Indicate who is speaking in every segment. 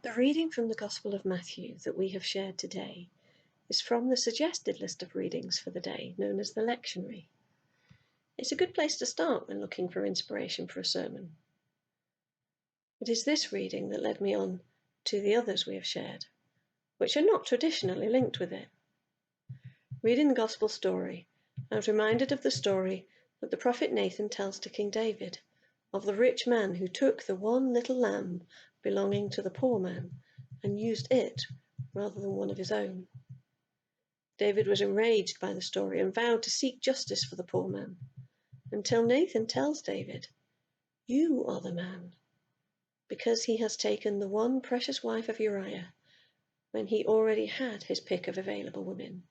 Speaker 1: The reading from the Gospel of Matthew that we have shared today is from the suggested list of readings for the day, known as the lectionary. It's a good place to start when looking for inspiration for a sermon. It is this reading that led me on to the others we have shared, which are not traditionally linked with it. Reading the Gospel story, I was reminded of the story that the prophet Nathan tells to King David of the rich man who took the one little lamb belonging to the poor man and used it rather than one of his own. David was enraged by the story and vowed to seek justice for the poor man, until Nathan tells David, "You are the man, because he has taken the one precious wife of Uriah when he already had his pick of available women."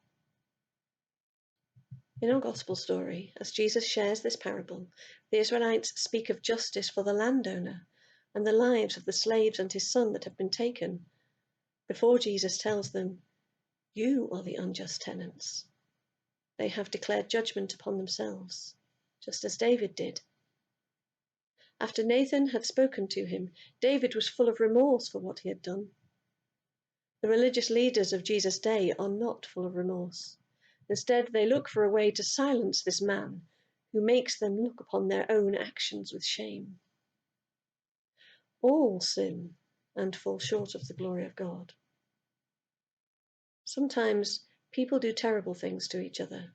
Speaker 1: In our Gospel story, as Jesus shares this parable, the Israelites speak of justice for the landowner and the lives of the slaves and his son that have been taken, before Jesus tells them, "You are the unjust tenants." They have declared judgment upon themselves, just as David did. After Nathan had spoken to him, David was full of remorse for what he had done. The religious leaders of Jesus' day are not full of remorse. Instead, they look for a way to silence this man who makes them look upon their own actions with shame. All sin and fall short of the glory of God. Sometimes people do terrible things to each other,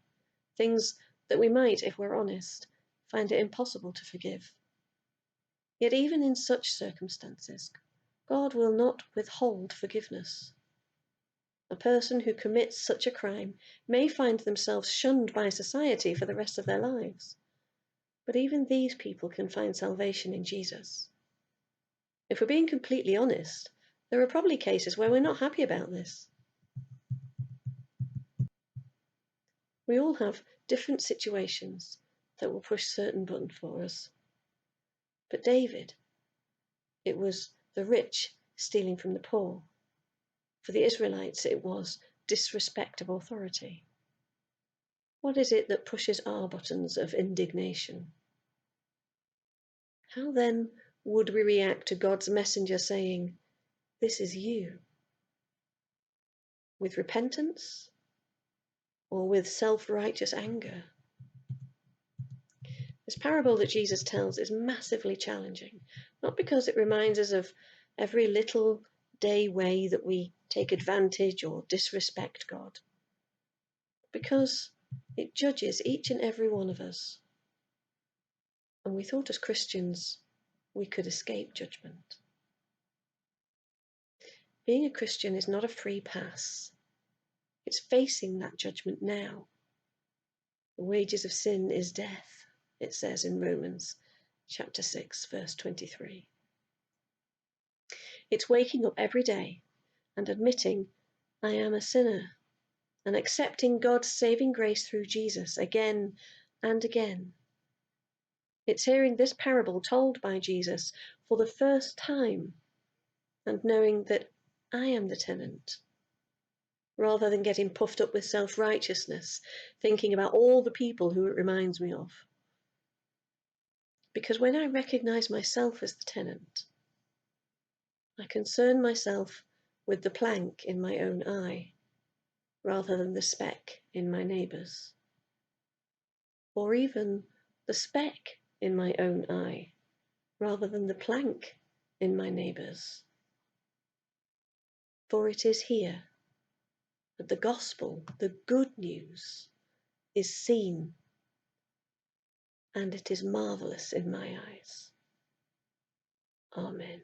Speaker 1: things that we might, if we're honest, find it impossible to forgive. Yet even in such circumstances, God will not withhold forgiveness. A person who commits such a crime may find themselves shunned by society for the rest of their lives. But even these people can find salvation in Jesus. If we're being completely honest, there are probably cases where we're not happy about this. We all have different situations that will push certain buttons for us. But David, it was the rich stealing from the poor. For the Israelites, it was disrespect of authority. What is it that pushes our buttons of indignation? How then would we react to God's messenger saying, "This is you"? With repentance or with self-righteous anger? This parable that Jesus tells is massively challenging, not because it reminds us of every little day way that we take advantage or disrespect God, because it judges each and every one of us. And we thought as Christians we could escape judgment. Being a Christian is not a free pass. It's facing that judgment now. The wages of sin is death, it says in Romans chapter 6, verse 23. It's waking up every day and admitting I am a sinner and accepting God's saving grace through Jesus again and again. It's hearing this parable told by Jesus for the first time and knowing that I am the tenant, rather than getting puffed up with self-righteousness, thinking about all the people who it reminds me of. Because when I recognize myself as the tenant, I concern myself with the plank in my own eye, rather than the speck in my neighbour's, or even the speck in my own eye, rather than the plank in my neighbour's. For it is here that the gospel, the good news, is seen, and it is marvellous in my eyes. Amen.